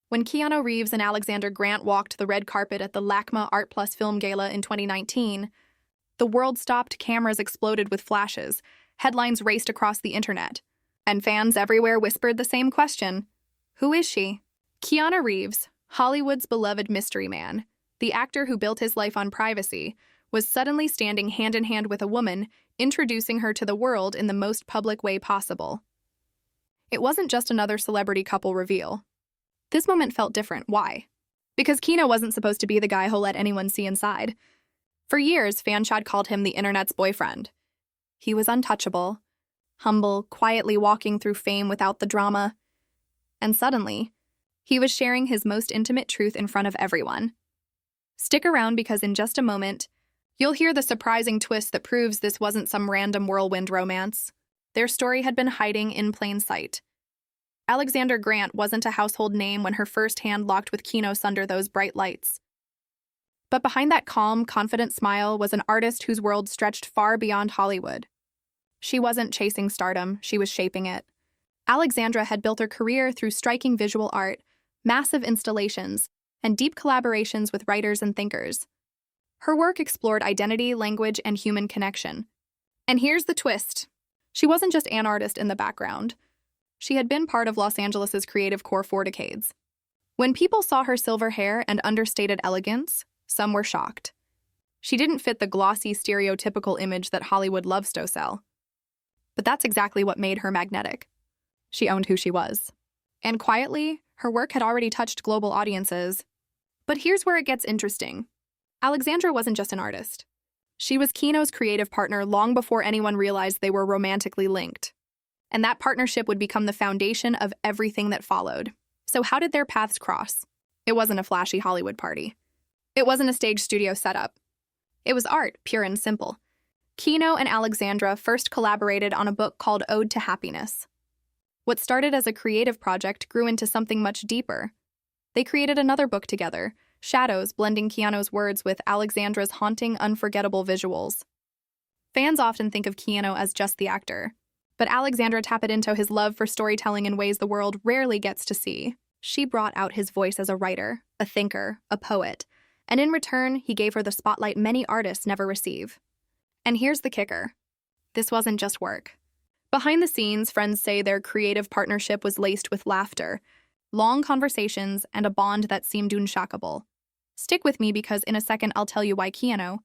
When Keanu Reeves and Alexandra Grant walked the red carpet at the LACMA Art Plus Film Gala in 2019, the world stopped, cameras exploded with flashes, headlines raced across the internet, and fans everywhere whispered the same question: who is she? Keanu Reeves, Hollywood's beloved mystery man, the actor who built his life on privacy, was suddenly standing hand in hand with a woman, introducing her to the world in the most public way possible. It wasn't just another celebrity couple reveal. This moment felt different. Why? Because Keanu wasn't supposed to be the guy who'll let anyone see inside. For years, fans had called him the internet's boyfriend. He was untouchable, humble, quietly walking through fame without the drama. And suddenly, he was sharing his most intimate truth in front of everyone. Stick around, because in just a moment, you'll hear the surprising twist that proves this wasn't some random whirlwind romance. Their story had been hiding in plain sight. Alexandra Grant wasn't a household name when her first hand locked with Keanu under those bright lights. But behind that calm, confident smile was an artist whose world stretched far beyond Hollywood. She wasn't chasing stardom, she was shaping it. Alexandra had built her career through striking visual art, massive installations, and deep collaborations with writers and thinkers. Her work explored identity, language, and human connection. And here's the twist. She wasn't just an artist in the background. She had been part of Los Angeles' creative core for decades. When people saw her silver hair and understated elegance, some were shocked. She didn't fit the glossy, stereotypical image that Hollywood loves to sell. But that's exactly what made her magnetic. She owned who she was. And quietly, her work had already touched global audiences. But here's where it gets interesting. Alexandra wasn't just an artist. She was Keanu's creative partner long before anyone realized they were romantically linked. And that partnership would become the foundation of everything that followed. So how did their paths cross? It wasn't a flashy Hollywood party. It wasn't a stage studio setup. It was art, pure and simple. Keanu and Alexandra first collaborated on a book called Ode to Happiness. What started as a creative project grew into something much deeper. They created another book together, Shadows, blending Keanu's words with Alexandra's haunting, unforgettable visuals. Fans often think of Keanu as just the actor, but Alexandra tapped into his love for storytelling in ways the world rarely gets to see. She brought out his voice as a writer, a thinker, a poet, and in return, he gave her the spotlight many artists never receive. And here's the kicker. This wasn't just work. Behind the scenes, friends say their creative partnership was laced with laughter, long conversations, and a bond that seemed unshakable. Stick with me, because in a second I'll tell you why Keanu,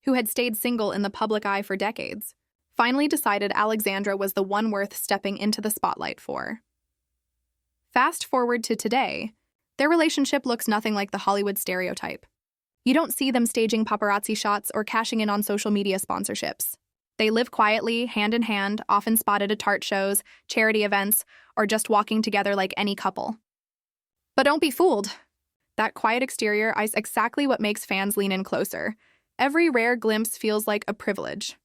who had stayed single in the public eye for decades, finally decided Alexandra was the one worth stepping into the spotlight for. Fast forward to today, their relationship looks nothing like the Hollywood stereotype. You don't see them staging paparazzi shots or cashing in on social media sponsorships. They live quietly, hand in hand, often spotted at art shows, charity events, or just walking together like any couple. But don't be fooled. That quiet exterior is exactly what makes fans lean in closer. Every rare glimpse feels like a privilege.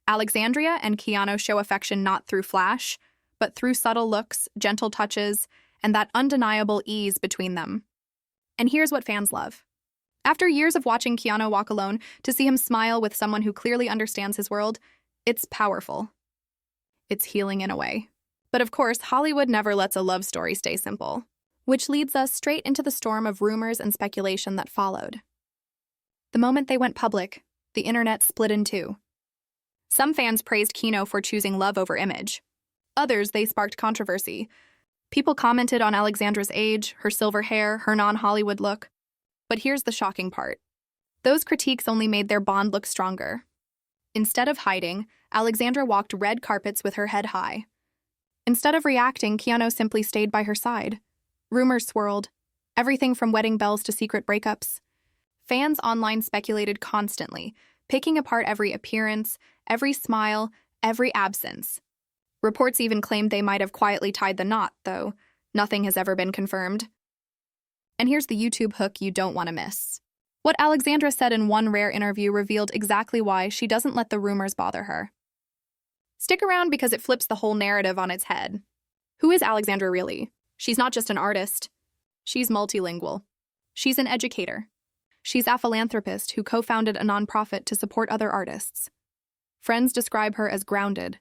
Alexandria and Keanu show affection not through flash, but through subtle looks, gentle touches, and that undeniable ease between them. And here's what fans love. After years of watching Keanu walk alone, to see him smile with someone who clearly understands his world, it's powerful. It's healing in a way. But of course, Hollywood never lets a love story stay simple, which leads us straight into the storm of rumors and speculation that followed. The moment they went public, the internet split in two. Some fans praised Keanu for choosing love over image. Others, they sparked controversy. People commented on Alexandra's age, her silver hair, her non-Hollywood look. But here's the shocking part. Those critiques only made their bond look stronger. Instead of hiding, Alexandra walked red carpets with her head high. Instead of reacting, Keanu simply stayed by her side. Rumors swirled, everything from wedding bells to secret breakups. Fans online speculated constantly, picking apart every appearance, every smile, every absence. Reports even claimed they might have quietly tied the knot, though nothing has ever been confirmed. And here's the YouTube hook you don't want to miss. What Alexandra said in one rare interview revealed exactly why she doesn't let the rumors bother her. Stick around, because it flips the whole narrative on its head. Who is Alexandra really? She's not just an artist. She's multilingual. She's an educator. She's a philanthropist who co-founded a nonprofit to support other artists. Friends describe her as grounded,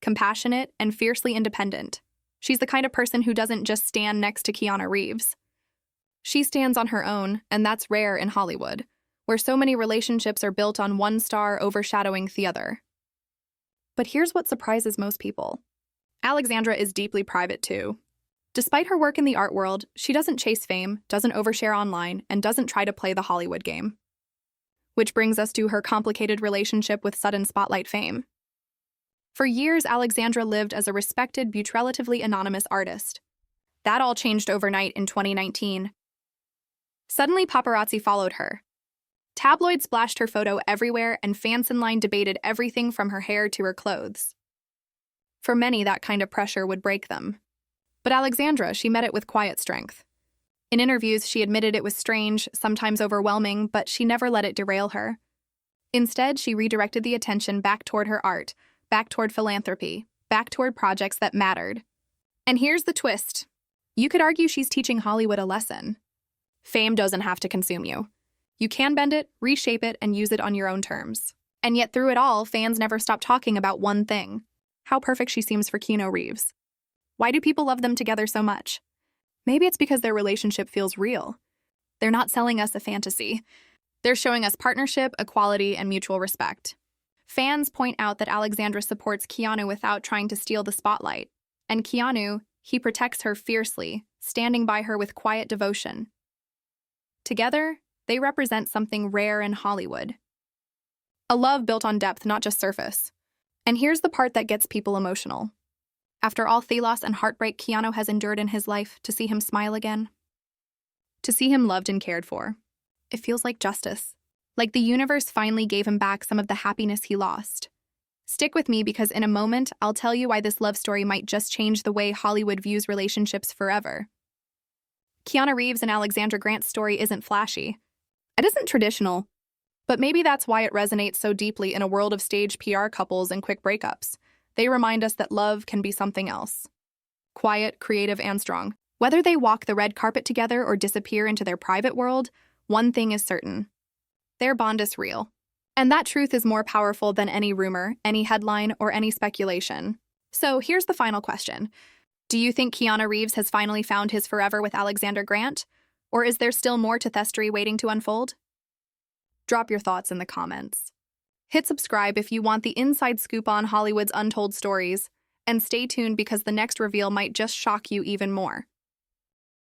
compassionate, and fiercely independent. She's the kind of person who doesn't just stand next to Keanu Reeves. She stands on her own, and that's rare in Hollywood, where so many relationships are built on one star overshadowing the other. But here's what surprises most people. Alexandra is deeply private too. Despite her work in the art world, she doesn't chase fame, doesn't overshare online, and doesn't try to play the Hollywood game. Which brings us to her complicated relationship with sudden spotlight fame. For years, Alexandra lived as a respected but relatively anonymous artist. That all changed overnight in 2019. Suddenly, paparazzi followed her. Tabloids splashed her photo everywhere, and fans in line debated everything from her hair to her clothes. For many, that kind of pressure would break them. But Alexandra, she met it with quiet strength. In interviews, she admitted it was strange, sometimes overwhelming, but she never let it derail her. Instead, she redirected the attention back toward her art, back toward philanthropy, back toward projects that mattered. And here's the twist. You could argue she's teaching Hollywood a lesson. Fame doesn't have to consume you. You can bend it, reshape it, and use it on your own terms. And yet through it all, fans never stop talking about one thing: how perfect she seems for Keanu Reeves. Why do people love them together so much? Maybe it's because their relationship feels real. They're not selling us a fantasy. They're showing us partnership, equality, and mutual respect. Fans point out that Alexandra supports Keanu without trying to steal the spotlight. And Keanu, he protects her fiercely, standing by her with quiet devotion. Together, they represent something rare in Hollywood. A love built on depth, not just surface. And here's the part that gets people emotional. After all the loss and heartbreak Keanu has endured in his life, to see him smile again, to see him loved and cared for, it feels like justice. Like the universe finally gave him back some of the happiness he lost. Stick with me because in a moment, I'll tell you why this love story might just change the way Hollywood views relationships forever. Keanu Reeves and Alexandra Grant's story isn't flashy. It isn't traditional, but maybe that's why it resonates so deeply in a world of staged PR couples and quick breakups. They remind us that love can be something else. Quiet, creative, and strong. Whether they walk the red carpet together or disappear into their private world, one thing is certain. Their bond is real. And that truth is more powerful than any rumor, any headline, or any speculation. So here's the final question. Do you think Keanu Reeves has finally found his forever with Alexandra Grant? Or is there still more to Thestory waiting to unfold? Drop your thoughts in the comments. Hit subscribe if you want the inside scoop on Hollywood's untold stories, and stay tuned because the next reveal might just shock you even more.